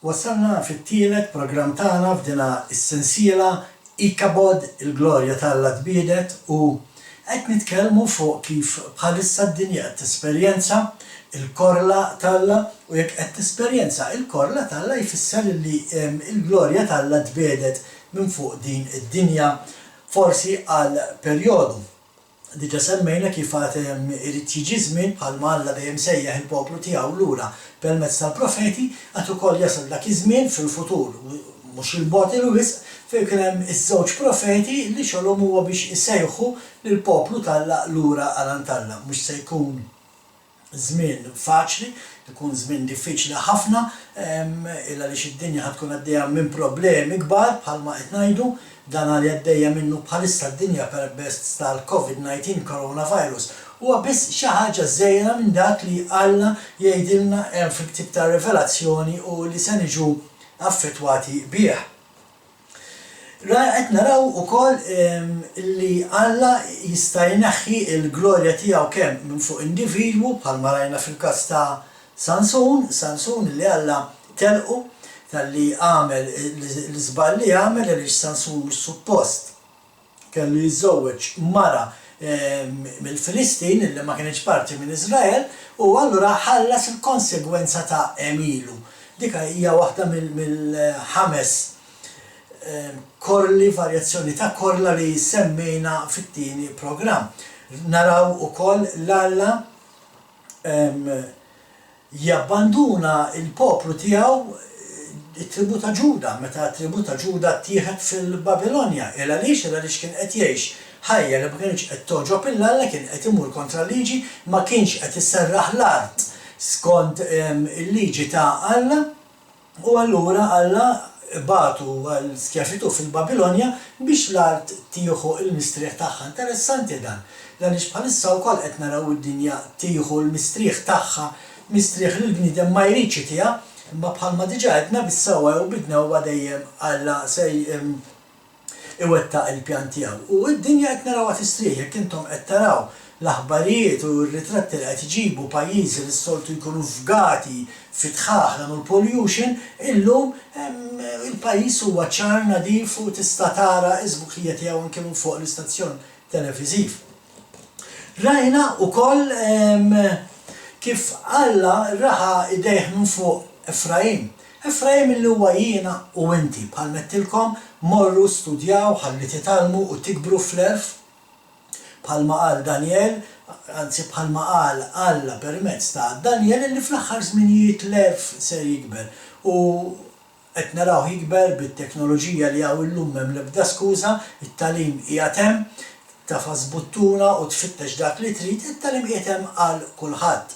Wasalna fit-tielet programm tagħna f'dina s-sensiela Ikabod il-glorja tal-Alla tbiedet u qed nitkellmu fuq kif bħalissa d-dinja qed tesperjenza il-korla tal-Alla u jekk qed tesperjenza il-korla tal-Alla jfisser li il-glorja tal-Alla tbiedet minn fuq din id-dinja forsi għal perjodu. Diġà semmejna kif irid jiġi żmien bħalma Alla dejjem sejjaħ il-poplu tiegħu lura permezz tal-profeti għad ukoll jasal dak iż-żmien fil-futur, mhux il-bogħod wisq fejn kien hemm iż-żewġ profeti li xogħolhom huwa biex isejħu lill-poplu tal-Alla lura għal Alla. Mhux se jkun żmien faċli, ikun żmien diffiċli ħafna, illa li id-dinja ħad tkun għaddejja minn problemi kbar bħalma qed ngħidu, dan għal għaddejja minnu bħalissa d-dinja permezz tal-COVID-19 coronavirus. Huwa biss xi ħaġa żgħira minn dak li Alla jgħidilna hemm fil-ktieb ta' Rivelazzjoni u li se niġu affettwati bih. Qed naraw ukoll li Alla jista' jneħħi l-glorja tiegħu kemm minn fuq individwu bħalma rajna fil-każ ta' Sansun li Alla telqu tal-li għamel l-żball li għamel li Sansun mhux suppost kellu jiżżewweġ mara mill-Filistin li ma kienx parti minn Iżrael u allura ħallas il-konsegwenza ta' emilu. Dik hija waħda mill-ħames korli, varjazzjoni ta' korla li semmejna fit-tieni programm. Naraw ukoll l-Alla jabbanduna il-poplu tiegħu it-tribu ta' Ġuda, meta tribu ta' Ġuda tieħed fil-Babilonja, għaliex kien qed jgħix ħajja li ma kienx qed toġob il-Alla, kien qed imur kontra liġi, ma kienx qed isserraħ l-art skont il-liġi ta' Alla, u allura Alla batu għal-skjafitu fil-Babilonja biex l-art tieħu il-mistrieħ tagħha. Interessanti dan, għaliex bħalissa wkoll qed naraw id-dinja tieħu l-mistrieħ tagħha, mistrieħ li l-bniedem ma jridx tiegħha, imma bħalma diġà qedna bis-sewwa u bidna huwa dejjem Alla se iwettaq il-pjan tiegħu. U d-dinja qed narawha tistrieħ, jekk intom qed taraw l-aħbarijiet u r-ritratti li qed iġibu pajjiżi li s-soltu jkunu fgati fit-tħaħ dan il-pollution, illum il-pajjiż huwa ċar nadif u tista' tara iżbuħija tiegħu anke minn fuq l-istazzjon televiżiv. Rajna wkoll kif Alla raħa idejh minn fuq Efraim. Efraim li huwa jiena u inti bħal mettilkom morru studjaw ħalli titalmu u tikbru fl-erf bħalma qal Daniel, anzi bħalma qal Alla permezz ta' Daniel li fl-aħħar żminijiet l-erf se jikber. U qed naraw jikber bit-teknoloġija li hawn illum hemm l-ebda skuża, it-tagħlim qiegħed hemm, tafas buttuna u tfittex dak li trid, it-tagħlim qiegħed hemm għal kulħadd.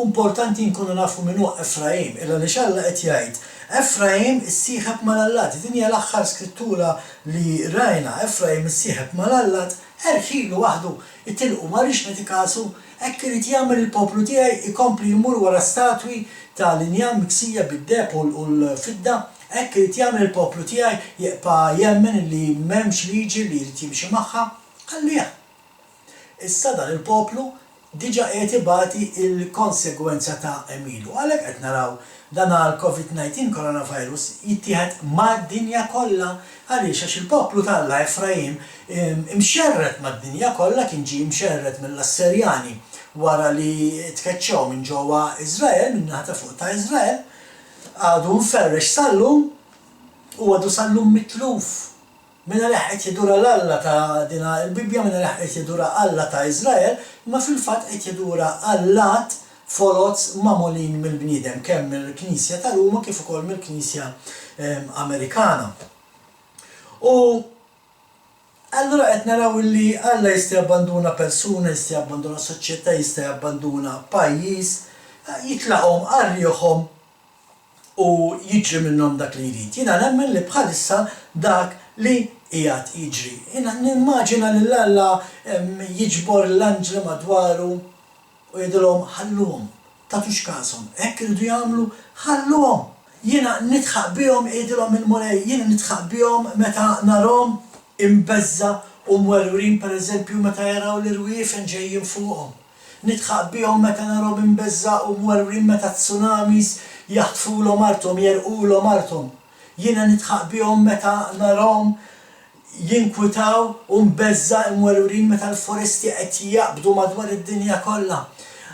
Importanti nkunu nafu minnu Efraim, illa li Alla qed jgħid. Efraim issieħeb mal-Allat, din hija l-aħħar skrittura li rajna, Efraim issieħeb mal-Allat, erħilu waħdu itilqu ma rridx nagħti kasu, hekk irid jagħmel il-poplu tiegħi ikompli jmur wara statwi ta' linjan miksija bid-deb u l-fidda, hekk irid jagħmel il-poplu tiegħi jibqa' jemmen li m'hemmx liġi li jrid jimxi magħha, ħallih. Issa dan il-poplu diġà qed ibati il-konsegwenza ta' emilu. Għalhekk qed naraw dan għall-COVID-19 coronavirus jittieħed mad-dinja kollha għaliex għax il-poplu tal-Alla Efraim imxerret mad-dinja kollha kien ġie mxerret mill-Asserjani wara li tkeċċew minn ġewwa Iżrael, minn naħa ta' fuq ta' Iżrael, għadu mferrex sallum u għadu sallum mitluf. Minna qed jidura l-Alla ta' dina il-Bibja, minna qed jidura Alla ta' Iżrael, ma fil-fatt qed jidura Allat folots magħmulin mill-bniedem, kemm mill-Knisja ta' Ruma kif ukoll mill-Knisja Amerikana. U allura qed naraw li Alla jista' jabbanduna persuna, jista' jabbanduna soċjetà, jista' jabbanduna pajjiż, jitlaqhom qarrieħhom u jiġri minnhom dak li jrid. Jiena nemmen li bħalissa dak li qiegħed jiġri. Jiena nimmaġina li Alla jiġbor l-anġli madwaru u jgħidilhom ħalluhom, tagħtux każhom, hekk iridu jagħmlu ħalluhom. Jiena nitħaq bihom jgħidilhom il-mulej, jiena nitħaq bihom meta narhom imbeżza u mwerwrin pereżempju meta jaraw l-irwiefen ġejjin fuqhom. Nitħaq bihom meta narhom imbeżza u mwerwrin meta tsunamis jaħtfulhom arthom, jerqulhom arthom. Jiena nitħaq bihom meta narahom jinkwitaw u mbeżza imwerwrin meta l-foresti qed jaqbdu madwar id-dinja kollha.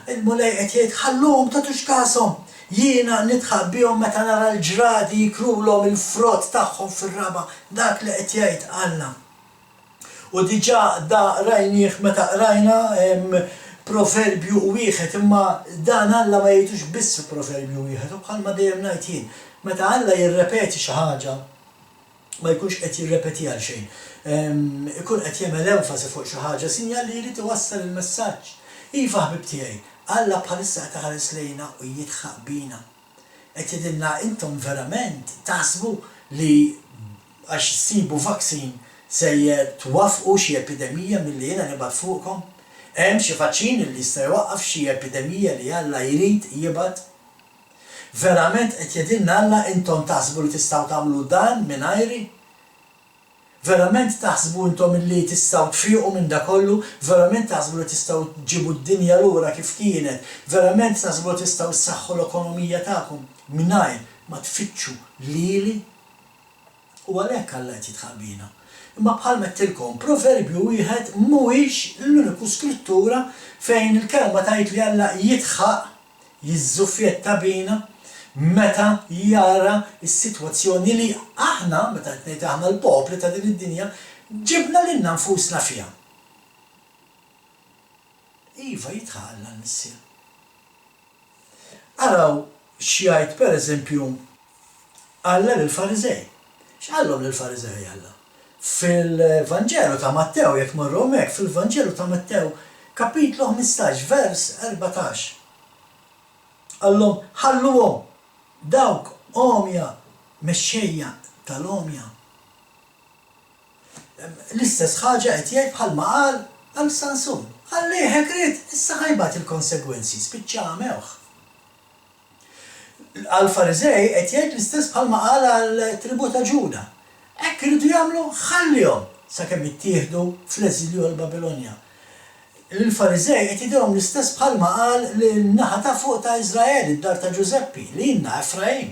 Il-mulej qed jgħid ħalluhom tagħtux każhom. Jiena nitħaq bihom meta nara l-ġradi jikrulhom il-frott tagħhom fir-raba, dak li qed jgħid Alla. U diġà da rajnieh meta qrajna proverbju wieħed, imma dan Alla ma jgħidux biss proverbju wieħed, u bħalma dejjem ngħid jien, meta Alla jirrepeti xi ħaġa ma jkunx qed jirrepeti għal xejn. Ikun qed jagħmel enfasi fuq xi ħaġa, sinjal li jrid iwassal il-messaġġ. Iva ħbib tiegħi, Alla bħalissa qed iħares lejna u jitħaq bina. Qed jgħidilna intom verament taħsbu li għax ssibu vaccine sejjer twaffqu xi epidemija milli jiena nibgħat fuqkom? Hemm xi vaċċin li jista' jwaqqaf xi epidemija li Alla jrid jibgħat? Verament qed jgħidilna Alla intom taħsbu li tistgħu tagħmlu dan mingħajri? Verament taħsbu intom li tistgħu tfiequ minn dak kollu? Verament taħsbu li tistgħu tġibu d-dinja lura kif kienet? Verament taħsbu li tistgħu ssaħħu l-ekonomija tagħkom mingħajr ma tfittxu lili? U għalhekk Alla qed jitħaq bina. Imma bħalma qedtilkom, proverbju wieħed mhuwiex l-uniku skrittura fejn il-kelma tgħid li Alla jitħaq, jiżżuffjetta bina meta jara s-sitwazzjoni li aħna, meta ngħid aħna l-popli ta' din id-dinja, ġibna lilna nfusna fiha. Iva jitħaq Alla l-missija. Araw x'jgħid pereżempju Alla lill-Fariżej. X'qallhom lill-Fariżej Alla? Fil-Vanġelu ta' Mattew, jekk marru hekk, fil-Vanġelu ta' Mattew, kapitlu 15, vers 14. Qallhom ħalluhom dawk omja mexxejja tal-omja. L-istess ħaġa qed jgħid bħalma qal għal Sansun. Ħallih hekk rid, issa ħajbat il-konsegwenzi, spiċċa għamewh. Għal-Fariżej qed jgħid l-istess bħalma qal għall-tribu ta' Ġuda. Hekk iridu jagħmlu ħallihom sakemm ittieħdu fl-eżilju għall-Babilonja. Il-Fariżej qed jidhom l-istess bħalma qal lin-naħa ta' fuq ta' Iżrael, id-dar ta' Ġuseppi, lilna Efraim.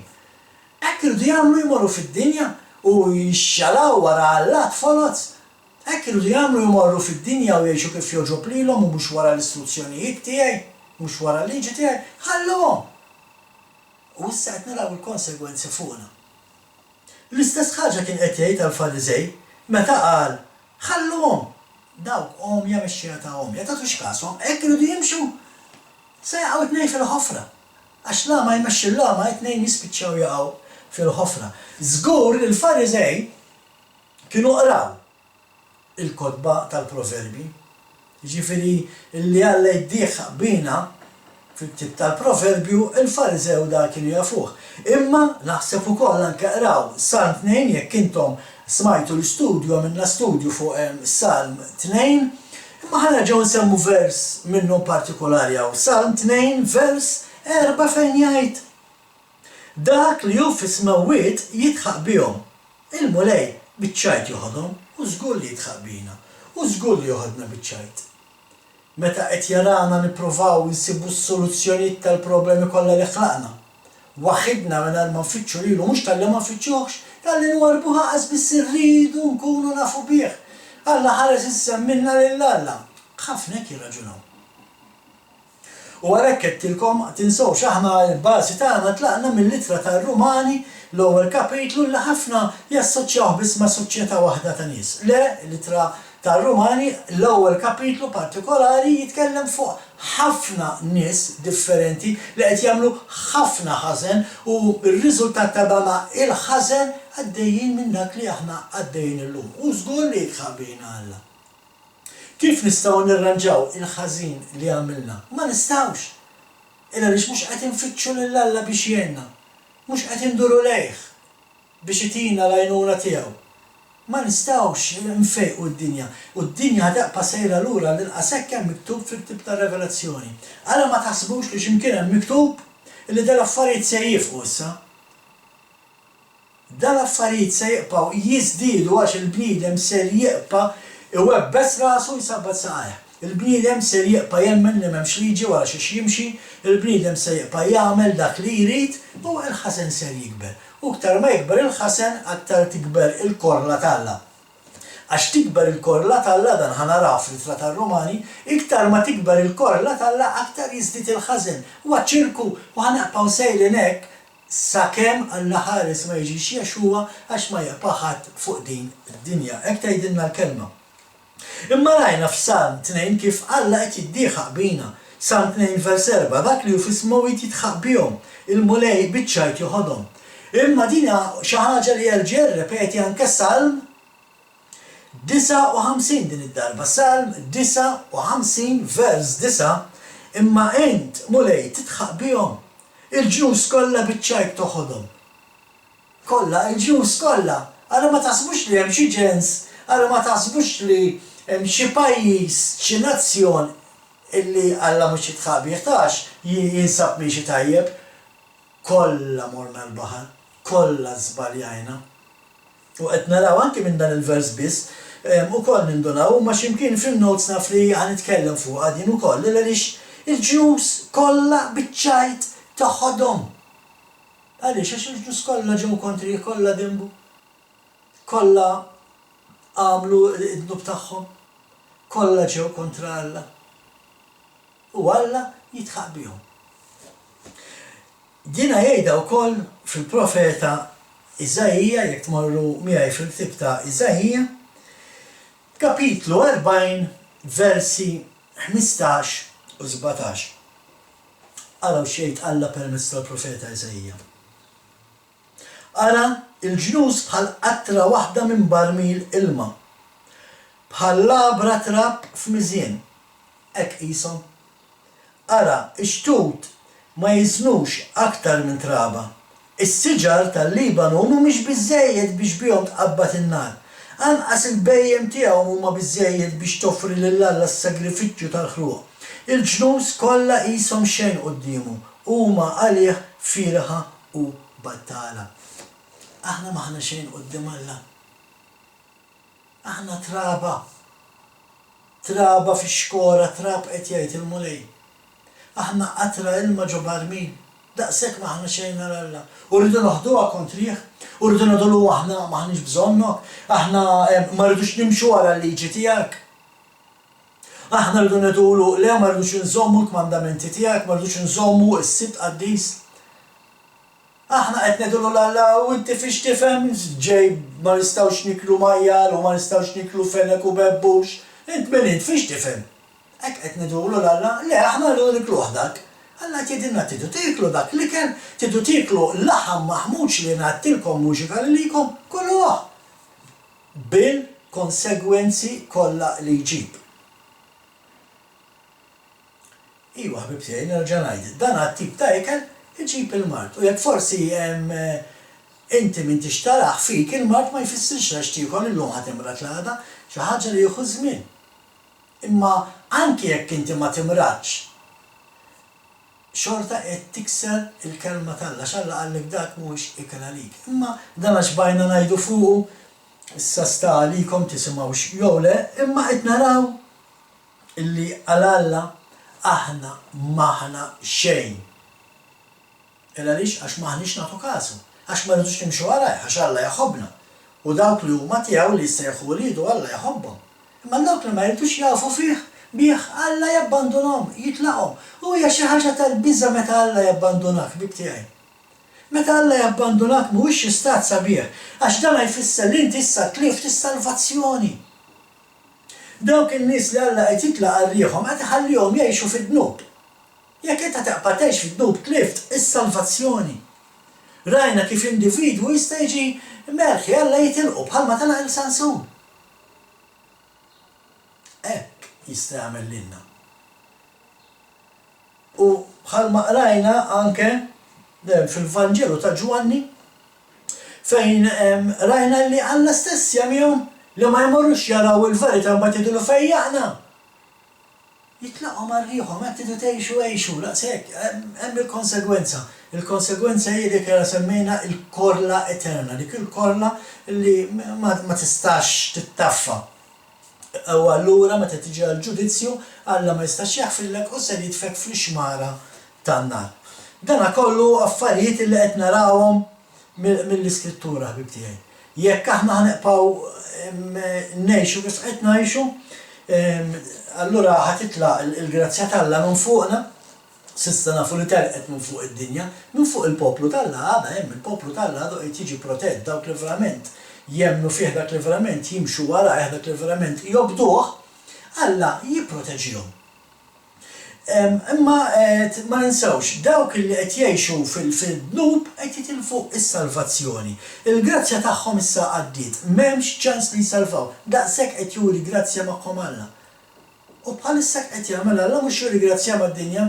Hekk iridu jagħmlu jmorru fid-dinja u jixxalaw wara Allat folozz. Hekk iridu jagħmlu jmorru fid-dinja u jgħixu kif jogħġob lilhom u mhux wara l-istruzzjonijiet tiegħi, mhux wara l-liġi tiegħi, ħalluhom. U issa qed naraw il-konsegwenzi fuqna. L-istess ħaġa kien qed jgħid għall-Fariżej meta qal ħalluhom dawk omja mexxija ta' omja, tagħtux każhom, hekk iridu jimxu se jaqgħu tnejn fil-ħofra. Għax lama jmexxi l-lama tnejn jispiċċaw jaqgħu fil-ħofra. Żgur li l-Fariżej kienu qraw il-kotba tal-proverbi, jiġifieri li Alla jdieħ bina fil-ktieb tal-proverbju, il-Fariżew da kienu jafuh. Imma naħseb ukoll anke qraw Salm 2 jekk intom smajtu l-studju għamilna studju fuq Salm 2, imma ħana ġew nsemmu vers minnhom partikolari hawn. Salm 2 vers 4 fejn jgħid dak li hu fis-smewwiet jitħaq bihom. Il-mulej biċ-ċajt joħodhom u żgur li jitħaq bina u żgur li joħodna biċ-ċajt. Meta qed jarana nippruvaw insibu s-soluzzjonijiet tal-problemi kollha li ħlaqna. Waħidna mingħajr ma nfittxu lilu mhux talli ma nfittxuhx, talli nwarbu ħaqas biss irridu nkunu nafu bih. Alla ħares issem minna lil Alla. Ħafna hekk jirraġunaw. U għalhekk qedtilkom tinsewx aħna l-bażi tagħna tlaqna mill-Littra tar-Rumani l-ewwel kapitlu li ħafna jassoċjaw biss ma' soċjetà waħda ta' nies. Le, l-Littra tar-Rumani l-ewwel kapitlu partikolari jitkellem fuq ħafna nies differenti li qed jagħmlu ħafna ħażen u r-riżultat ta' dana il-ħażen għaddejjin minn dak li aħna għaddejjin illum. U żgur li jitħabbina Alla. Kif nistgħu nirranġaw il-ħażin li għamilna? Ma nistgħux. Illa għaliex mhux qed infittxu lil Alla biex jgħinna. Mhux qed induru lejh biex itina l-għajnuna tiegħu. Ma nistgħux nfejqu d-dinja. U d-dinja ħadaqpa sejra lura l-inqas hekk hemm miktub fil-ktieb ta' Revelazzjoni. Ara ma taħsbux li x'imkien hemm miktub li dal-affarijiet se jifqu issa. Dal-affarijiet se jiqpaw jiżdiedu għax il-bniedem se jibqa' iwebbes rasu jsabbat saqajh. Il-bniedem ser jibqa' jemmen li m'hemmx liġi wara xiex jimxi, il-bniedem se jibqa' jagħmel dak li jrid u l-ħasen ser jikber. U aktar ma jikber il-ħasen, aktar tikber il-korla talla. Għax tikber il-korla talla dan ħanaraw fil-Ittra tar-Rumani, iktar ma tikber il-korla talla aktar jiżdied il-ħażen. Huwa ċirku u ħanaqbgħu sejrin hekk sakemm Alla ħares ma jiġix Jexuwa għax ma jibqa' ħadd fuq din id-dinja. Hekk tgħidilna l-kelma. Imma rajna f'Salm 2 kif Alla qed jiddieħaq bina. Salm 2 vers 4 dak li hu fis-smowit jitħaq bihom, il-mulej biċċajt joħodhom. Imma dina xi ħaġa li jerġa' jirrepeti anke Salm 59 din id-darba, Salm 59 vers 9, imma int mulej titħaq bihom, il-ġnus kollha biċċajk toħodhom. Kollha, il-ġnus kollha, ara ma taħsbux li hemm xi ġens, ara ma taħsbux li hemm xi pajjiż, xi nazzjon illi Alla mhux jitħaq bih tax jinsab mixi tajjeb, kollha morna l-baħar, kollha żbaljajna. U qed naraw anke minn dan il-vers biss, ukoll nindunaw ma x'imkien fin-notes naf li ħanitkellem fuq din ukoll għaliex il-ġnus kollha biċċajt toħodhom. Għaliex għax il-ġnus kollha ġew kontri, kollha dimbu, kollha għamlu id-dnub tagħhom, kollha ġew kontra Alla. U Alla jitħaq bihom. Dina jgħidha wkoll fil-profeta Iżajija, jekk tmorru miegħi fil-ktieb ta' Iżajija, kapitlu 40, versi 15 u 17. Araw xejn Alla permezz tal-profeta Iżajija. Ara il-ġnus bħal qatra waħda minn barmil ilma, bħal labra trab f'miżien, hekk qishom. Ara ix-xtut ma jiżnux aktar minn traba. Is-siġar tal-Libanu mhumiex biżżejjed biex bihom tqabbad in-nar. Anqas il-bejjem tiegħu huma biżżejjed biex toffri lil Alla s-sagrifiċċju tal-ħruq. Il-ġnus kollha qishom xejn qudiemu, huma għalih firħa u battala. Aħna maħna xejn quddiem Alla. Aħna traba. Traba fix-xkora, trab qed jgħid il-mulej. Aħna qatra ilma ġo barmil. Daqshekk maħna xejn għal Alla. U rridu noħduha kontrih, u rridu nagħdulu aħna maħniex bżonnok, aħna ma rridux nimxu wara l-liġi tiegħek. Aħna rridu ngħidulu le ma rridux inżommu l-kmandamenti tiegħek, ma rridux inżommu s-sibt qaddis. Aħna qed ngħidulu l-Alla u inti fiex tifhem ġej ma nistgħux niklu majjal u ma nistgħux niklu fenek u bebbux. Int int fiex tifhem. Hekk qed ngħidulu l-Alla, le aħna rridu niklu waħdak. Alla tjedinna tidu tiklu dak li kien, tidu tiklu laħam maħmuċ li ngħattilkom muġika lilikom kolluha bil-konsegwenzi kollha li jġib. Iwa ħbib tiegħi nerġa' ngħid, dan għat-tip ta' ikel iġib il-mart. U jekk forsi inti min tixtaraħ fik il-mart ma jfissirx għax tieħu illum ħadd imrat l-għada xi ħaġa li jieħu żmien. Imma anke jekk inti ma timratx, xorta qed tikser il-kelma tal-Alla x'Alla qallek dak mhuwiex ikel għalik. Imma dan għax bajna ngħidu fuqu issa sta għalikom tisimgħux jew le, imma qed naraw illi għal Alla aħna maħna xejn. Għaliex għax maħniex nagħtu kasu, għax ma rridux nimxu warajh, għax Alla jħobbna. U dawk li huma tiegħu li jissejħu rridu Alla jħobbhom. Imma dawk li ma jridux jafu fih bih Alla jabbandunhom, jitlaqhom. U hija xi ħaġa tal-biża meta Alla jabbandunak bib tiegħi. Meta Alla jabbandunak mhuwiex xi stat sabiħ, għax dan jfisser li inti issa tlift is-salvazzjoni. Dawk in-nies li Alla qed jitlaq għarrieħhom qed iħallihom jgħixu fid-dnub. Jekk inti taqbad tgħix fid-dnub tlift is-salvazzjoni. Rajna kif individwu jista' jiġi merħi Alla jitilqu bħalma telaq il-Sansun. Hekk jista' jagħmel lilna. U bħalma qrajna anke fil-Vanġelu ta' Ġwanni fejn rajna li Alla stess jagħmilhom li ma jmorrux jaraw il-verità mbagħad jidhru fejjaqna. Jitlaqhom għarrieħhom hekk tidu tgħixu għejxu daqshekk hemm il-konsegwenza. Il-konsegwenza hi dik li semmejna il-korla eterna, dik il-korla li ma tistax tittaffa. U allura meta tiġi għall-ġudizzju Alla ma jistax jaħfillek u se jitfek fl-ixmara tan-nar. Dana kollu affarijiet li qed narawhom mill-iskrittura ħbib tiegħi. Jekk aħna ħneqpaw ngħixu kif qed ngħixu, allura ħatitlaq il-grazzja t'Alla minn fuqna, s'issa nafu li telqet minn fuq id-dinja, minn fuq il-poplu t'Alla għada hemm il-poplu t'Alla għadu qed jiġi protett dawk li verament jemmnu fih dak li verament jimxu warajh dak li verament jobduh, Alla jipproteġihom. Imma ma ninsawx, dawk li qed jgħixu fil-dnub qed jitilfu is-salvazzjoni. Il-grazzja tagħhom issa għaddiet, m'hemmx ċans li jsalvaw, daqshekk qed juri grazzja magħhom Alla. U bħalissa qed jagħmel Alla mhux juri grazzja mad-dinja.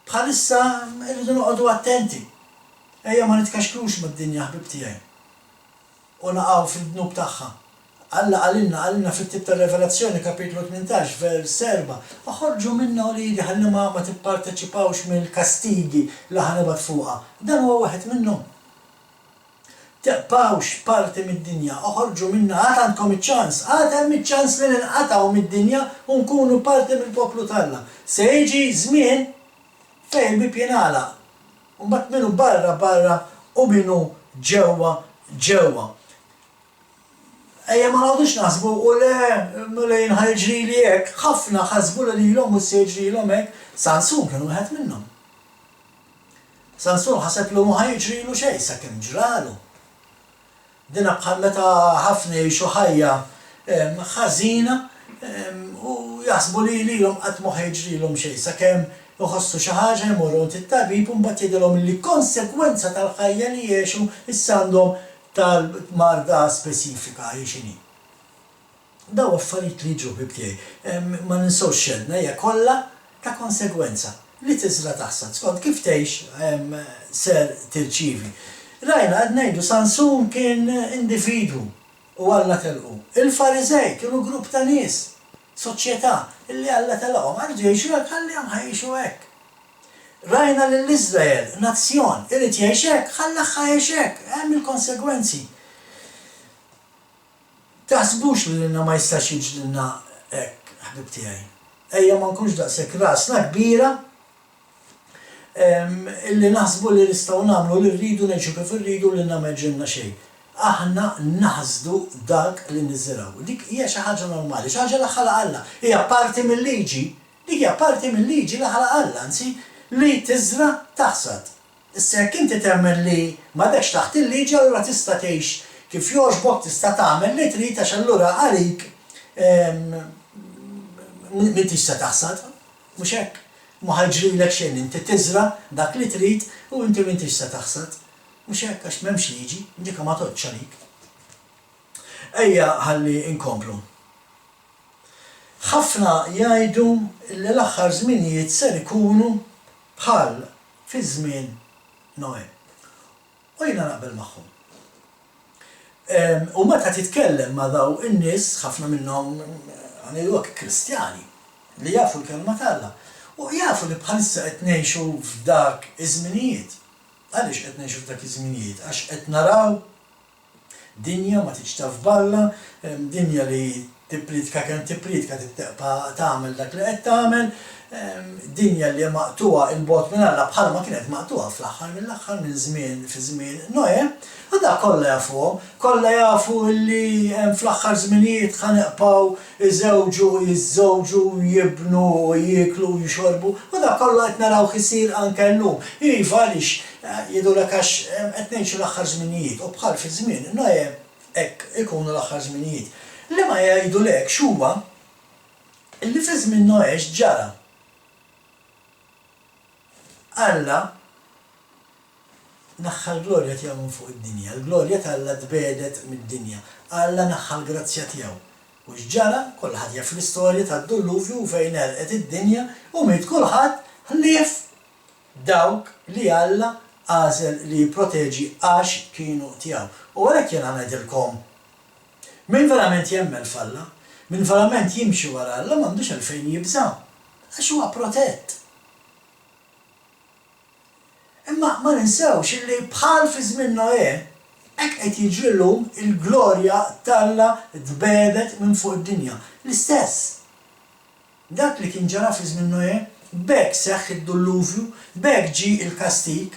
Bħalissa rridu noqogħdu attenti. Ejja ma nitkaxkrux mad-dinja ħbib tiegħi. U naqgħu fil-dnub tagħha. Alla għalilna fit-tip tar-Revelazzjoni kapitlu 18 vers 4 ħorġu minnha Ulidi ħalli ma tipparteċipawx mill-kastigi li ħanibgħat fuqha. Dan huwa waħed minnhom. Teqpawx parti mid-dinja, ħorġu minnha għad għandkom iċ-ċans, għad hemm iċ-ċans li ninqatgħu mid-dinja u nkunu parti mill-poplu t'Alla. Se jiġi żmien fejn bib jingħalaq. U mbagħad minnu barra u minnu ġewwa. Ejja ma nagħodux naħsbu u le jinħarġri li hekk, ħafna ħasbu li lhom u se jiġrilhom hekk. Sansun kienu wieħed minnhom. Sansun ħaseb li ma ħajġrilu xejn sakemm ġralu. Dina bħal meta ħafna jgħixu ħajja ħażina u jaħsbu li lhom qatt ma ħajġrilhom xejn sakemm uħossu xi ħaġa jmorru għand it-tabib u mbagħad jgħidilhom li konsekwenza tal-ħajja li jgħixu issa għandhom tal-marda speċifika x'inhi. Daw affarijiet li jiġu ħbib tiegħi, ma ninsewx xedna hija kollha ta' konsegwenza li tiżra taħsad skont kif tgħix ser tirċievi. Rajna qed ngħidu Sansun kien individwu u Alla telqu. Il-Fariżej kienu grupp ta' nies, soċjetà illi Alla telqhom għardu jgħixu hekk ħallihom ħajjixu hekk. Rajna l-Izrael, nazzjon, irid jgħix hekk, ħallaħħa jgħix hekk, hemm il-konsegwenzi. Taħsbux li lilna ma jistax jiġrilna hekk, ħbib tiegħi. Ejja ma nkunx daqshekk rasna kbira illi naħsbu li nistgħu nagħmlu li rridu ngħixu kif irridu li ma jġrilna xejn. Aħna naħsdu dak li niżraw. Dik hija xi ħaġa normali, xi ħaġa li ħalaq Alla. Hija parti mill-liġi, dik hija parti mill-liġi li ħalaq Alla, anzi li tiżra taħsad. Issa jekk inti temmen li m'għadekx taħt il-liġi allura tista' tgħix kif jogħġbok tista' tagħmel li trid għax allura għalik min tista' taħsad. Mhux hekk. Ma ħajġrilek xejn inti tiżra dak li trid u inti min tista' taħsad. Mhux hekk għax m'hemmx liġi, dik ma toqgħodx għalik. Ejja ħalli inkomplu. Ħafna jgħidu li l-aħħar żminijiet ser ikunu bħal fi żmien Noe. U jiena naqbel magħhom. U meta titkellem ma' daw in-nies ħafna minnhom għanejlok Kristjani li jafu l-kelma t'Alla. U jafu li bħalissa qed ngħixu f'dak iż-żminijiet. Għaliex qed ngħixu f'dak iż-żminijiet? Għax qed naraw dinja ma tiġ taf balla, dinja li tippritka kemm tippritka tibteqa' tagħmel dak li qed tagħmel, dinja li maqtuha il-bot minn Alla bħalma kienet maqtuha fl-aħħar mill-aħħar minn żmien fi żmien Noe, għadha kollha jafuhom, kollha jafu li fl-aħħar żminijiet ħaneqpaw iżewġu, jiżżewġu, jibnu, jieklu, jixorbu, u da kollha qed narawh isir anke llum. Iva għaliex jgħidulek għax qed ngħixu l-aħħar żminijiet u bħal fi żmien Noe hekk ikunu l-aħħar żminijiet. Li ma jgħidulek xuwa illi fi żmien Noe x'ġara. Alla naħħal glorja tiegħu minn fuq id-dinja, l-glorja t'Alla tbedet mid-dinja, Alla naħħal grazzja tiegħu. U x'ġara kulħadd jaf l-istorja tad-Duluvju fejn għerqet id-dinja u miet kulħadd ħlief dawk li Alla għażel li jipproteġi għax kienu tiegħu. U għalhekk jiena ngħidilkom min verament jemmel f'Alla, min verament jimxi wara Alla m'għandux għalfejn jibża għax huwa protett. Imma ma ninsewx illi bħal fi żmien Noe Hekk qed jiġrilhom il-glorja talla tbedet minn fuq id-dinja. L-istess. Dak li kien ġara fi żmien Noè, b'hekk seħħ id-dilluvju, b'hekk ġie il-kastik,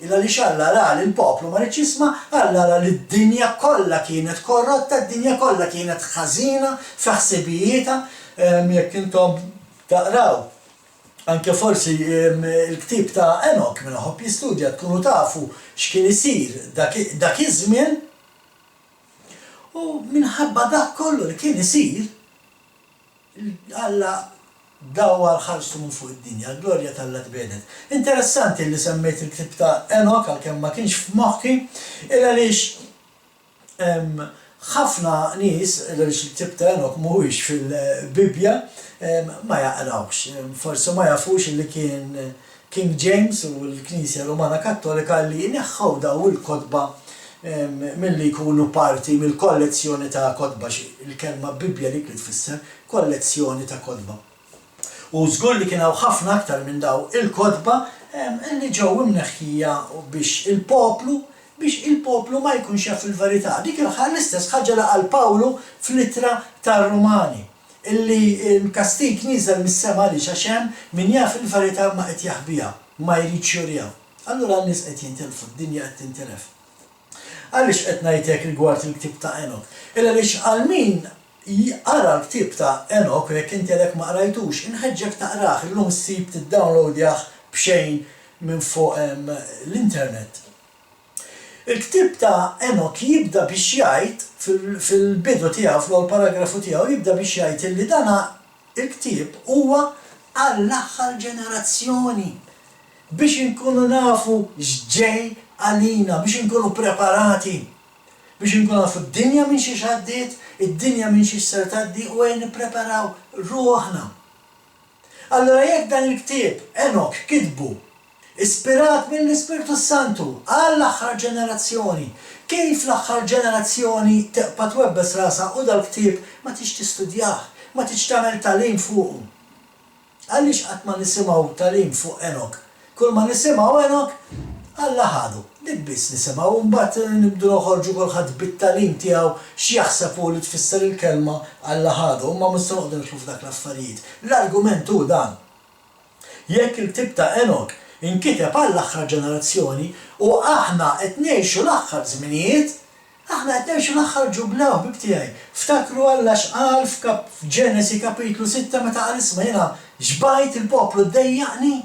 illa li Alla ra li l-poplu ma rridx jisma', Alla ra li d-dinja kollha kienet korrotta, d-dinja kollha kienet ħażina f'ħsibijietha, jekk intom taqraw anke forsi il-ktieb ta' Enok minn ħobb jistudja tkunu tafu x'kien isir dak iż-żmien u minħabba dak kollu li kien isir Alla dawwar ħarsu minn fuq id-dinja, l-glorja tal-Alla tbedet. Interessanti li semmejt il-ktieb ta' Enok għalkemm ma kienx f'moħħi illa għaliex ħafna nies għaliex il-ktieb ta' Enok mhuwiex fil-Bibja ma jaqrawx, forsi ma jafux li kien King James u l-Knisja Rumana Kattolika li neħħaw daw il-kotba milli jkunu parti mill-kollezzjoni ta' kotba, il-kelma Bibja li tfisser kollezzjoni ta' kotba. U żgur li kien hawn ħafna aktar minn daw il-kotba li ġew imneħħija biex il-poplu ma jkunx jaf il-verità. Dik l-istess ħaġa laqal Pawlu fl-ittra tar-Rumani. Illi l-kastik niżel mis-sema li xaxem min jaf il-verità ma qed jaħbiha, ma jridx jurija. Allura n-nies qed jintilfu, d-dinja qed tintilef. Għaliex qed ngħidlek rigward il-ktieb ta' Enok? Illa għaliex għal min jara l-ktieb ta' Enok u jekk inti għalhekk ma qrajtux, inħeġġek taqrah illum ssib tiddownloadjah b'xejn minn fuq l-internet. Il-ktieb ta' Enok jibda biex jgħid fil-bidu tiegħu fl-ewwel paragrafu tiegħu jibda biex jgħid li dana il-ktieb huwa għall-aħħar ġenerazzjoni biex inkunu nafu x'ġej għalina, biex inkunu preparati, biex inkunu nafu d-dinja minn xi għaddiet, id-dinja minn xi ser tgħaddi u nippreparaw ruħna. Allura jekk dan il-ktieb Enok kitbu ispirat mill-Ispirtu Santu għall-aħħar ġenerazzjoni. Kif l-aħħar ġenerazzjoni teqpa' twebbes rasha u dal-ktieb ma tix tistudjah, ma tix tagħmel tagħlim fuqu. Għaliex qatt ma nisimgħu tagħlim fuq Enok. Kull ma nisimgħu Enok Alla ħadu. Dik biss nisimgħu u mbagħad nibdu noħorġu kulħadd bit-tagħlim tiegħu x'jaħseb hu li tfisser il-kelma Alla ħadu, u ma nistgħu noqogħdu nidħlu f'dak l-affarijiet. L-argument hu dan. Jekk il-ktieb ta' Enok inkiteb għall-aħħar ġenerazzjoni u aħna qed ngħixu l-aħħar żminijiet, aħna qed ngħixu l-aħħar ġublew bibtiegħi. Ftakru Alla x'qal f'Ġenesi kapitlu 6 meta qal isma' jiena xbajt il-poplu ddejjaqni.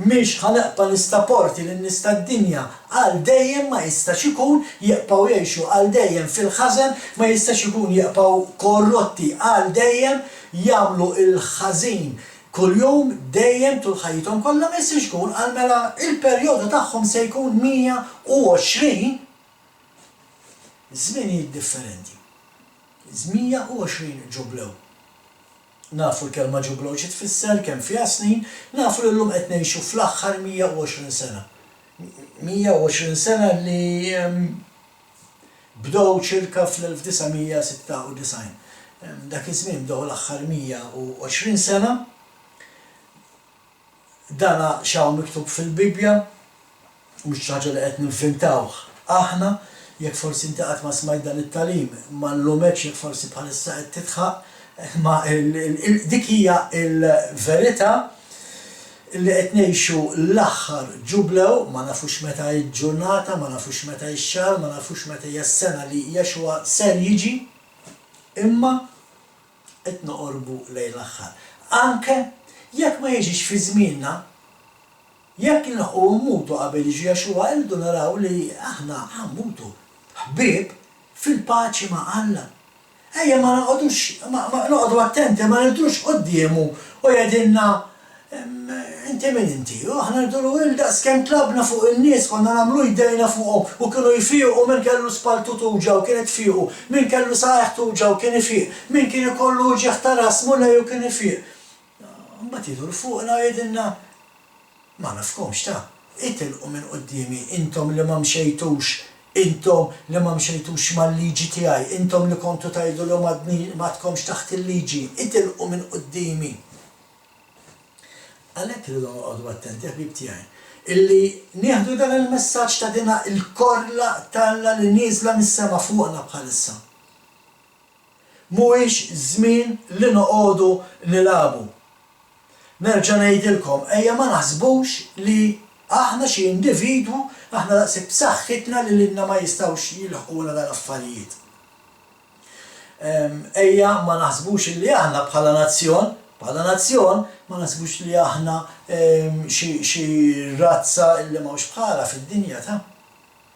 Mhix ħanaqpa' nistaporti lin-nies tad-dinja għal dejjem ma jistax ikun jibqgħu jgħixu għal dejjem fil-ħażen, ma jistax ikun jibqgħu korrotti għal dejjem jagħmlu il-ħażin kuljum dejjem tul ħajjithom kollha ma jistax ikun għal mela il-perjodu tagħhom se jkun 120 żminijiet differenti. 120 ġublew. Nafu l-kelma ġublew xi tfisser kemm fiha snin, nafu li llum qed ngħixu fl-aħħar 120 sena. 120 sena li bdew ċirka fl-1996. Dak iż-żmien bdew l-aħħar 120 sena. Dana xaw miktub fil-Bibja, mhux ħaġa li qed ninventawh aħna, jekk forsi inti qatt ma smajt dan it-tagħlim, ma nlumekx jekk forsi bħalissa qed titħaq, ma dik hija l-verità li qed ngħixu l-aħħar ġublew, ma nafux meta ġ-ġurnata, ma nafux meta x-xahar, ma nafux meta hija s-sena li Jexwa ser jiġi, imma qed noqorbu lejn l-aħħar. Anke jekk ma jiġix fi żmienna, jekk inħu mmutu qabel jiġi Jexwa, irridu naraw li aħna ħammutu ħbieb fil-paċi ma' Alla. Ejja ma noqogħdu attenti, ma nidrux qudiemu u jgħidilna inti min inti, u aħna rridu daqs kemm tlabna fuq in-nies konna nagħmlu jdejna fuqhom u kienu jfiequ min kellu spaltu tuġa u kien ifiequ, min kellu saħħ tuġa u kien ifieq, min kien ikollu ġieħ ta' ras mulej u kien ifieq. Mbagħad jidħlu fuqna u jgħidilna ma nafhomx ta' itilqu minn qudiemi intom li ma mxejtux, intom li ma mxejtux mal-liġi tiegħi, intom li kontu tgħidu li ma tkomx taħt il-liġi, itilqu minn qudiemi. Għalhekk irridu noqogħdu attenti ħbieb tiegħi. illi nieħdu dan il-messaġġ ta' dina il-korla talla li nieżla mis-sema fuqna bħalissa. Mhuwiex żmien li noqogħdu nilagħbu. Nerġa' ngħidilkom, ejja ma naħsbux li aħna xi individwu aħna daqshekk b'saħħitna li lilna ma jistgħux jilħquna dan l-affarijiet. Ejja ma naħsbux li aħna bħala nazzjon ma naħsbux li aħna xi razza li mhux bħala fid-dinja ta'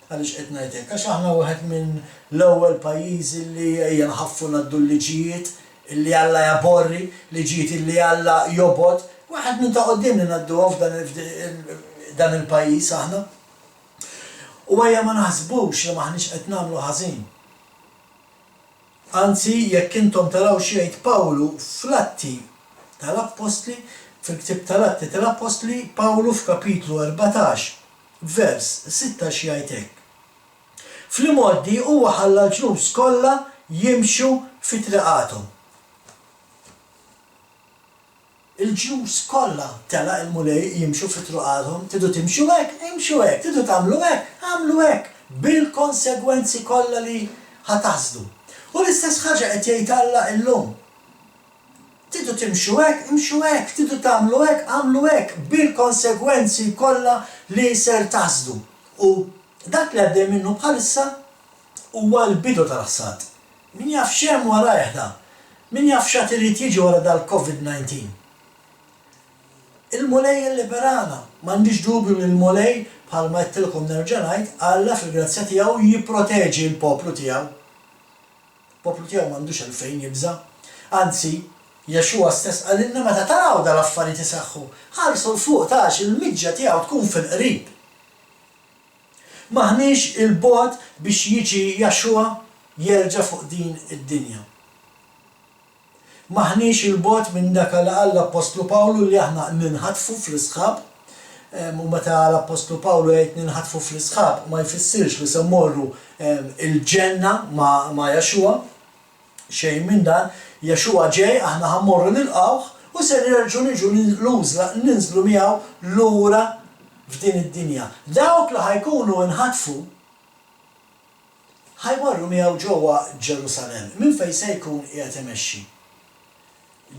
għaliex qed ngħidlek, għax aħna wieħed minn l-ewwel pajjiżi li ejja nħaffu ngħaddu l-liġijiet illi Alla jaborri, liġijiet illi Alla jobod, waħed minn ta' quddiem li ngħadduhom f'dan il-pajjiż aħna. U ejja ma naħsbux li maħniex qed nagħmlu ħażin. Anzi, jekk intom taraw xi jgħid Pawlu fl-Atti tal-Apostli, fil-Ktieb tal-Atti tal-Apostli, Pawlu f'kapitlu 14, vers 16 jgħid hekk. Fl-imoddi huwa ħalla l-ġnus kollha jimxu fi triqathom. Il-ġnus kollha tela il-mulej jimxu fi triqathom, tidu timxu hekk, imxu hekk, tidu tagħmlu hekk, għamlu hekk, bil-konsegwenzi kollha li ħataħsdu. U l-istess ħaġa qed jgħid Alla llum. Tidu timxu hekk, imxu hekk, tidu tagħmlu hekk, għamlu hekk, bil-konsegwenzi kollha li ser taħsdu. U dak li għaddej minnu bħalissa huwa l-bidu tal-ħsad. Min jaf x'hemm wara jeħda, min jaf x'għad irid jiġi wara dal-COVID-19. Il-mulej il-liberana, m'għandix dubju li l-mulej bħalma qedtilkom nerġa' ngħid, Alla fil-grazzja tiegħu jipproteġi l-poplu tiegħu. Il-poplu tiegħu m'għandux għalfejn jibża. Anzi, Jaxua stess għalilna meta taraw dal-affarijiet isaħħu, ħarsu l-fuq tax il-miġġa tiegħu tkun fil-qrib. Maħniex il-bogħod biex jiġi Jaxua jerġa' fuq din id-dinja. Maħniex il-bogħod minn dak li qal l-Apostlu Pawlu li aħna ninħatfu fl-isħab, u meta l-Apostlu Pawlu jgħid ninħatfu fl-isħab ma jfissirx li se mmorru il-ġenna ma' Jaxua, xejn minn dan. Jaxua ġej, aħna ħammorru nilqawh u se nerġgħu niġu ninżlu miegħu lura f'din id-dinja. Dawk li ħajkunu nħatfu ħajmorru miegħu ġewwa Ġerusalemm, minn fejn se jkun qiegħed imexxi.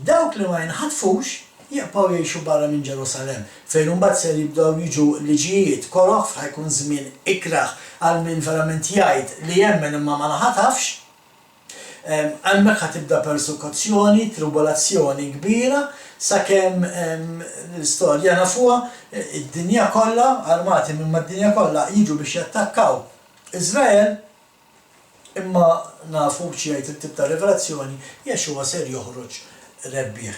Dawk li ma jinħatfux jibqgħu jgħixu barra minn Ġerusalemm, fejn imbagħad se jibdew jiġu liġijiet koroħ ħajkun żmien ikraħ għal min verament jgħid li jemmen imma ma naħatafx. Hemmhekk ħatibda persekuzzjoni, tribolazzjoni kbira, sakemm l-istorja nafuha id-dinja kollha, armati minn mad-dinja kollha jiġu biex jattakkaw Iżrael, imma nafu b'xi jgħid it-tip ta' rivelazzjoni Jaxua ser joħroġ rebbieħ.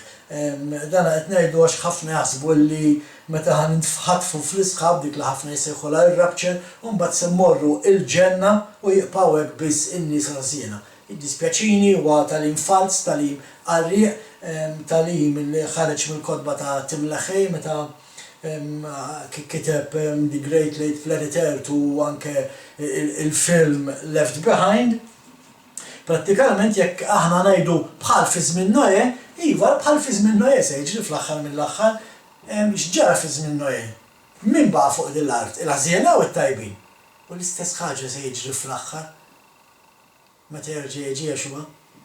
Dan qed ngħidu għax ħafna jaħsbu li meta ħanitħatfu fl-isħab dik li ħafna jsejħu l-rapture u mbagħad se mmorru il-ġenna u jibqgħu hekk biss in-nies rasiena. Id-dispjaċini huwa tal-im fals, tal-im qarrieq, tal-im li ħareġ mill-kotba ta' Tim LaHaye meta kiteb The Great Late Planet Earth u anke il-film Left Behind. Prattikament jekk aħna ngħidu bħal fi żmien Noe, iva bħal fi żmien Noe se jiġri fl-aħħar mill-aħħar x'ġara fi żmien Noe. Min baqa' fuq din l-art, il-ħżiena u t-tajbin. U l-istess ħaġa se jiġri fl-aħħar. Meta jerġa' jiġi Jaxua,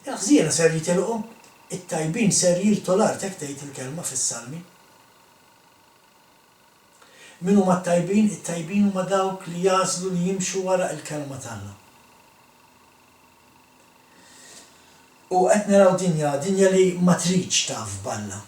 il-ħżiena ser jitilqu, it-tajbin ser jirtu l-art hekk tgħid il-kelma fis-Salmi. Min huma t-tajbin? It-tajbin huma dawk li jażlu li jimxu wara l-kelma tagħna. U qed naraw dinja li ma tridx taf balla.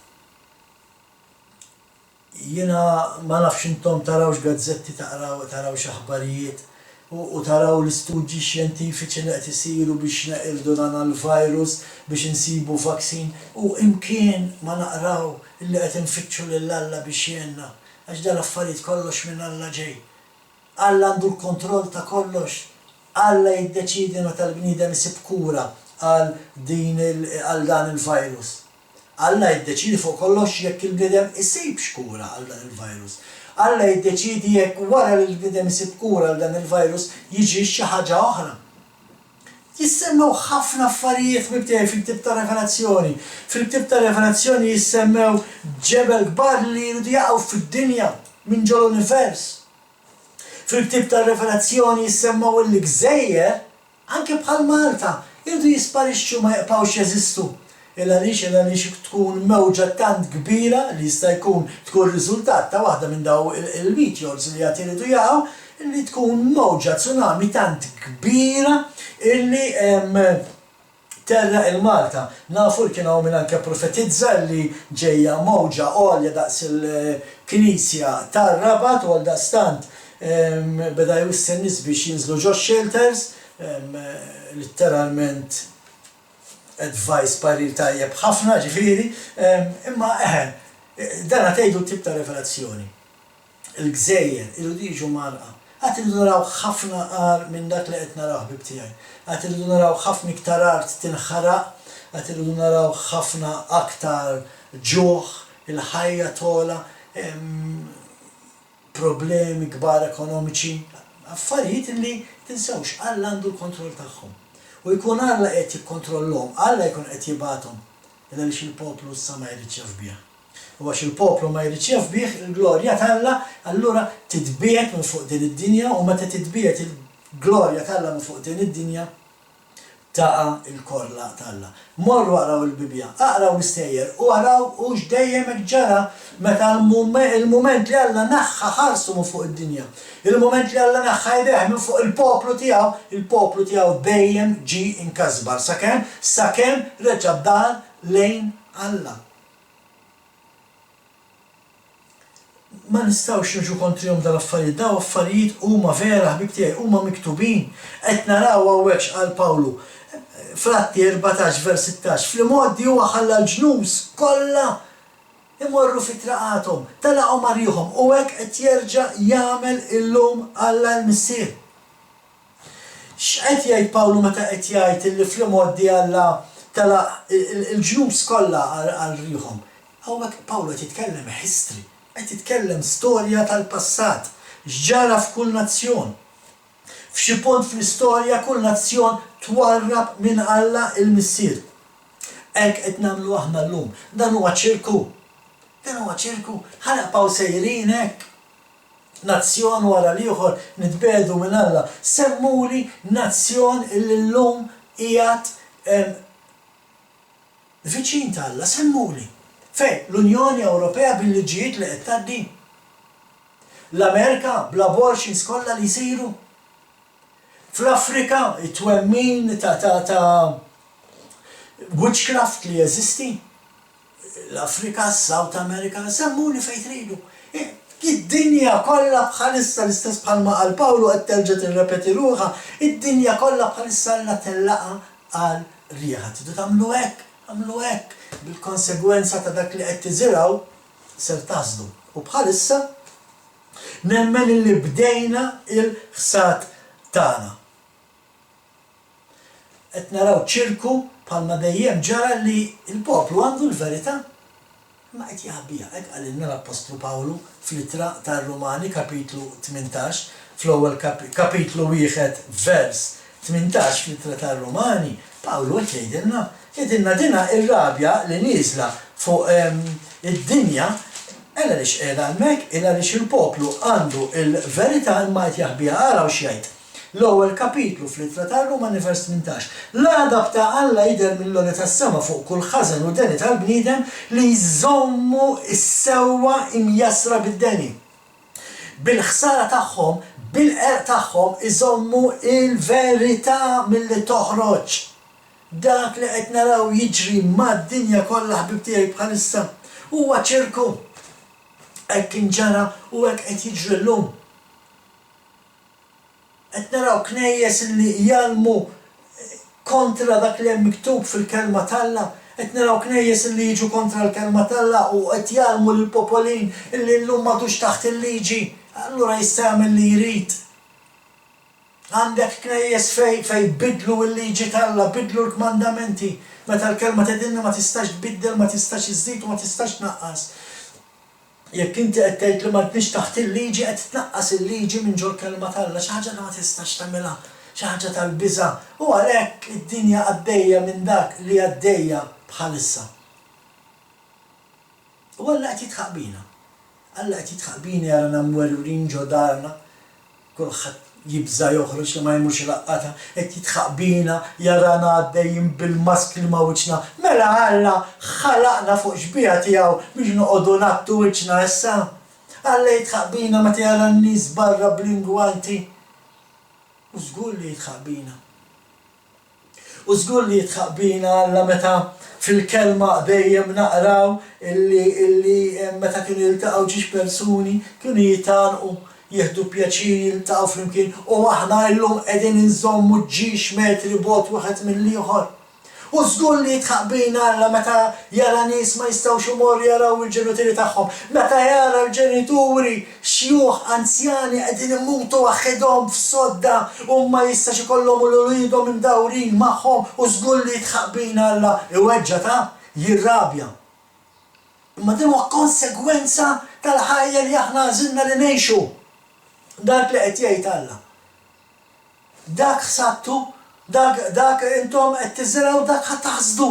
Jiena ma nafx intom tarawx gazzetti taraw x'aħbarijiet u taraw l-istudji xjentifiċi li qed isiru biex neqirdu dan il-virus biex insibu vaksin u imkien ma naqraw illi qed infittxu lil Alla biex jgħinna għax dan affarijiet kollox minn Alla ġej. Alla għandu l-kontroll ta' kollox. Alla jiddeċiedi meta l-bniedem isib kura għal dan il-virus. Alla jiddeċiedi fuq kollox jekk il-bniedem isibx kura għal dan il-virus. Alla jiddeċiedi jekk wara li l-bniedem isib kura għal dan il-virus jiġi xi ħaġa oħra. Jissemmew ħafna affarijiet mibtej fil-Ktieb ta' Revelazzjoni. Fil-Ktieb ta' Revelazzjoni jissemmew ġebel kbar li jridu jaqgħu fid-dinja minn ġol univers. Fil-ktib ta' Revelazzjoni jissemmaw il-Gżejjer, anke bħal Malta, irdu jisparixxu ma jibqgħux jeżistu. Il-għaliex tkun mewġa tant kbira li jista' jkun tkun riżultat ta' waħda minn daw il-meteors li qed iridu jaqgħu, illi tkun mewġa tsunami tant kbira illi terra il-Malta. Nafu li kienu minn anke profetizza li ġejja mewġa għolja daqs il-Knisja tar-Rabat u għaldaqstant beda jwisser nies biex jinżlu ġo shelters, literalment advice parir tajjeb ħafna ġifieri, imma dan tgħidu tip ta' Revelazzjoni. Il-Gżejjer irridu jiġu marqa. Għad irridu naraw ħafna qar minn dak li qed naraw ħbib tiegħi. Għad irridu naraw ħafna iktar art tinħaraq, għad irridu naraw ħafna aktar ġuħ, il-ħajja tola, problemi kbar ekonomiċi, affarijiet li tinsewx Alla għandu l-kontroll tagħhom. U jkun Alla qed jikkontrollhom, Alla jkun qed jibgħathom, għaliex il-poplu issa ma jridx bih. U għax il-poplu ma jridx bih il-glorja t'Alla, allura titbiet minn fuq din id-dinja u meta titbiet il-glorja t'Alla minn fuq din id-dinja taqa' il-korla t'Alla. Morru aqraw il-Bibja, aqraw l-istejjer u araw u x'dejjem hekk ġara meta il-mument li Alla naħħa ħarsu minn fuq id-dinja. Il-moment li Alla naħħa jdejh minn fuq il-poplu tiegħu dejjem ġi inkasbar sakemm reġa' dar lejn Alla. Ma nistgħux niġu kontrihom dal-affarijiet, daw affarijiet huma vera ħbib tiegħi, huma miktubin. Qed naraw hawnhekk x'qal Pawlu. Fratti 14 vers 16, fl-modi huwa ħalla l-ġnus kollha imorru fi traqathom, talaqgħu marjuhom u hekk qed jerġa' jagħmel illum Alla l-Missier. X'qed jgħid Pawlu meta qed jgħid li fl-modi Alla talaq il-ġnus kollha għal rihom? Hawnhekk Pawlu qed jitkellem history, qed jitkellem storja tal-passat, x'ġara f'kull nazzjon. F'xi punt fl-istorja kull nazzjon twarrab minn Alla il-Missier. Hekk qed nagħmlu aħna llum. Dan huwa ċirku. Ħanaqgħu sejrin hekk. Nazzjon wara l-ieħor nitbedu minn Alla. Semmuli nazzjon illi llum qiegħed viċin ta' Alla, semmuli. Fejn? L-Unjoni Ewropea bil-liġijiet li qed tgħaddi. L-Amerika bl-abortions kollha li jsiru. Fl-Afrika it-twemmin ta' witchcraft li jeżisti. L-Afrika, South America, semmuni fejn tridu. Id-dinja kollha bħalissa l-istess bħalma qal Pawlu qed terġa' tirrepeti ruħha, id-dinja kollha bħalissa alla tellaqa għal rieħa. Tidu tagħmlu hekk, bil-konsegwenza ta' dak li qed tiżiraw ser tażdu. U bħalissa nemmen illi bdejna il-ħsad tagħna. Qed naraw ċirku bħalma dejjem ġara li l-poplu għandu l-verità. Ma qed jaħbija, hekk qalilna l-Apostlu Pawlu fl-Ittra tar-Rumani kapitlu 18, fl-ewwel kapitlu 1 vers 18 fl-Ittra tar-Rumani, Pawlu qed jgħidilna dina ir-rabja li nieżla fuq id-dinja illa lix qiegħda hemmhekk illa lix il-poplu għandu l-verità imma qed jaħbija. Araw x'jgħid. L-ewwel kapitlu fl-Ittra tar-Rumani vers 18. L-għadab ta' Alla jidher mill-loli tas-sema fuq kull ħażen u deni tal-bniedem li jżommu s-sewwa imjasra bid-deni. Bil-ħsara tagħhom, bil-qerq tagħhom iżommu il-verità milli toħroġ. Dak li qed naraw jiġri mad-dinja kollha ħbib tiegħi bħalissa huwa ċirku. Hekk inġara u hekk qed jiġri llum. Qed naraw knejjes li jalmu kontra dak li hemm miktub fil-kelma t'Alla, qed naraw knejjes li jiġu kontra l-kelma t'Alla u qed jalmu lill-popolin illi llum m'għadux taħt il-liġi, allura jista' jagħmel li jrid. Għandek knejjes fej bidlu l-liġi t'Alla, bidlu l-kmandamenti, meta l-kelma tgħidilna ma tistax tbiddel, ma tistax iżżid u ma tistax tnaqqas. Jekk inti qed tgħid li ma tniex taħt il-liġi qed tnaqqas il-liġi minn ġol kelma t'Alla, xi ħaġa li ma tistax tagħmilha, xi ħaġa tal-biża'. U għalhekk id-dinja għaddejja minn dak li għaddejja bħalissa. U Alla qed jitħaq bina. Alla qed jitħaq bina jarana mwerwrin ġo darna, kulħadd jibża joħroġ li ma jmurx laqqata, qed jitħaq bina jarana għaddejjin bil-mask li ma wiċċna. Mela Alla ħalaqna fuq xbija tiegħu biex noqogħdu nattu wiċċna issa. Alla jitħaq bina meta jara n-nies barra bl-ingwanti. U żgur li jitħaq bina. U żgur li jitħaq bina Alla meta fil-kelma dejjem naqraw illi meta kienu jiltaqgħu ġiex persuni kienu jitanqu jieħdu pjaċir jiltaqgħu flimkien u aħna llum qegħdin inżommu ġiex metri bot wieħed mill-ieħor. U żgur li jitħaq bina Alla meta jara nies ma jistgħux imorru jaraw il-ġenituri tagħhom, meta jara l-ġenituri xjuħ anzjani qegħdin imutu waħedhom f'sodda u ma jistax ikollhom ululidhom imdawrin magħhom, u żgur li jitħaq bina Alla iweġġa' jirrabja. Imma din huwa konsegwenza tal-ħajja li aħna għażilna li ngħixu. Dak li qed jgħid Alla. Dak ħsabtu, dak intom qed tiżraw dak ħadd taħsdu.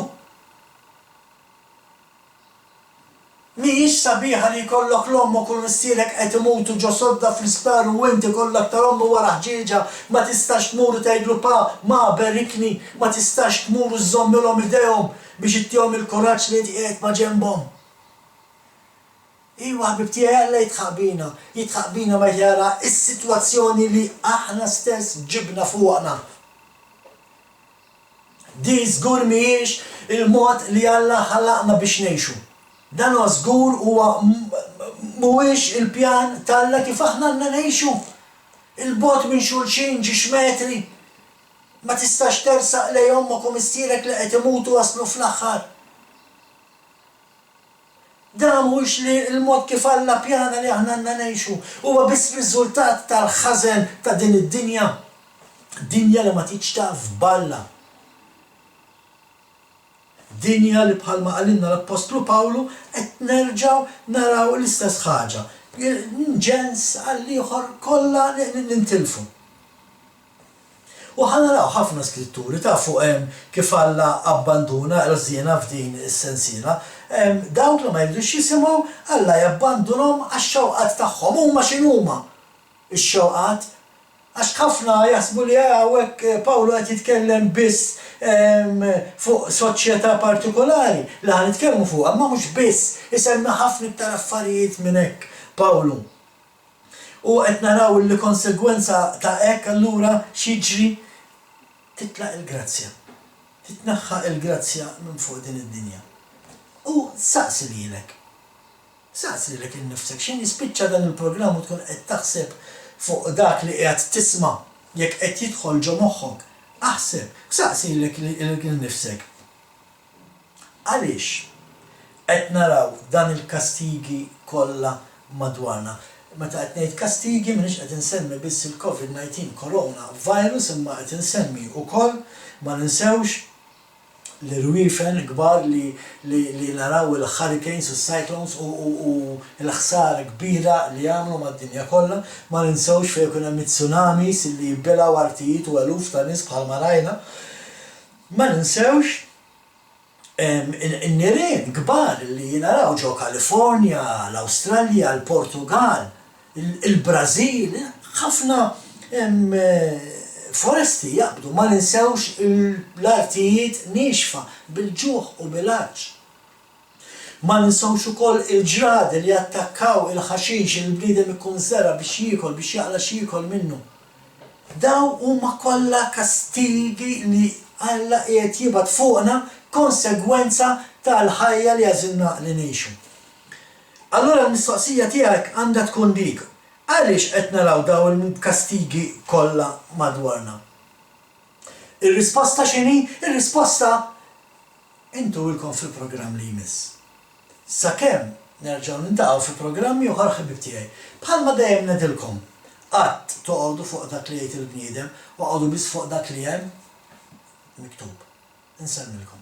Mhijiex sabiħa li jkollok l-ommok u l-mistielek qed imutu ġo sodda fl-isptar u inti kollok tal-ommu wara ħġieġa ma tistax tmuru tgħidlu ma berikni, ma tistax tmuru żommilhom idejhom biex ittihom il-kuraġġ li qiegħed ma' ġenbhom. Iwa ħbib tiegħi Alla jitħaq bina ma jara s-sitwazzjoni li aħna stess ġibna fuqna. Di żgur mhijiex il-mod li Alla ħallaqna biex ngħixu. Dan huwa żgur huwa mhuwiex il-pjan tal-Alla kif aħna għandna ngħixu. Il-bogħod minn xulxin ġiex metri. Ma tistax tersaq lejn ommok u mistielek li qed imutu waslu fl-aħħar. Dan mhuwiex li l-mod kif Alla pjana li aħna għandna ngħixu. Huwa biss riżultat tal-ħażen ta' din id-dinja. Dinja li ma tgħidx taf f'balla. Dinja li bħalma qalilna l-Apostlu Pawlu qed nerġgħu naraw l-istess ħaġa. Ġens għall-ieħor kollha nintilfu. U ħanaraw ħafna skritturi tafu kif Alla abbanduna rżiena f'din is-sensiela. Dawk li ma jridux jisimgħu Alla jabbandunhom għax-xewqat tagħhom huma x'inhuma x-xewqat. Għax ħafna jaħsbu li hawnhekk Pawlu qed jitkellem biss fuq soċjetà partikolari li ħa nitkellmu fuqha, ma mhux biss, isemmi ħafna iktar affarijiet minn hekk Pawlu. U qed naraw li konsegwenza ta' hekk allura xiġri titlaq il-grazzja. Titneħħa il-grazzja minn fuq din id-dinja. U saqsi lilek. Saqsi lilek innifsek x'in jispiċċa dan il-programm u tkun qed taħseb fuq dak li qiegħed tisma' jekk qed jidħol ġo moħħok. Aħseb, saqsi lilek innifsek. Għaliex qed naraw dan il-kastigi kollha madwarna. Meta qed ngħid kastigi m'iniex qed insemmi biss il-COVID-19 corona virus imma qed insemmi wkoll ma ninsewx l-irwiefen kbar li naraw il-hurricanes u cyclones u l-ħsara kbira li jagħmlu mad-dinja kollha, ma ninsewx fejn ikun hemm tsunamis li jibbelaw artijiet u eluf ta' nies bħalma rajna. Ma ninsewx in-nirien kbar li naraw ġo Kalifornja, l-Awstralja, l-Portugal, il-Brażil, ħafna foresti jaqbdu, ma ninsewx l-artijiet nixfa bil-ġuħ u bil-arġ. Ma ninsewx ukoll il-ġradi li attakkaw il-ħaxix il-bniedem ikun żera biex jiekol, biex jaqla x'jiekol minnu. Daw huma kollha kastigi li Alla qiegħed jibgħat fuqna konsegwenza tal-ħajja li għażilna li ngħixu. Allura l-mistoqsija tiegħek għandha tkun dik. Għaliex qed naraw daw il-kastigi kollha madwarna? Ir-risposta x'inhi? Ir-risposta intu ilkom fil-programm li jmiss. Sakemm nerġgħu nintaqgħu fil-programmi oħra ħbib tiegħi. Bħalma dejjem ngħidilkom, qatt toqgħodu fuq dak li jgħid il-bniedem u qogħdu biss fuq dak li hemm miktub. Insemmilkom.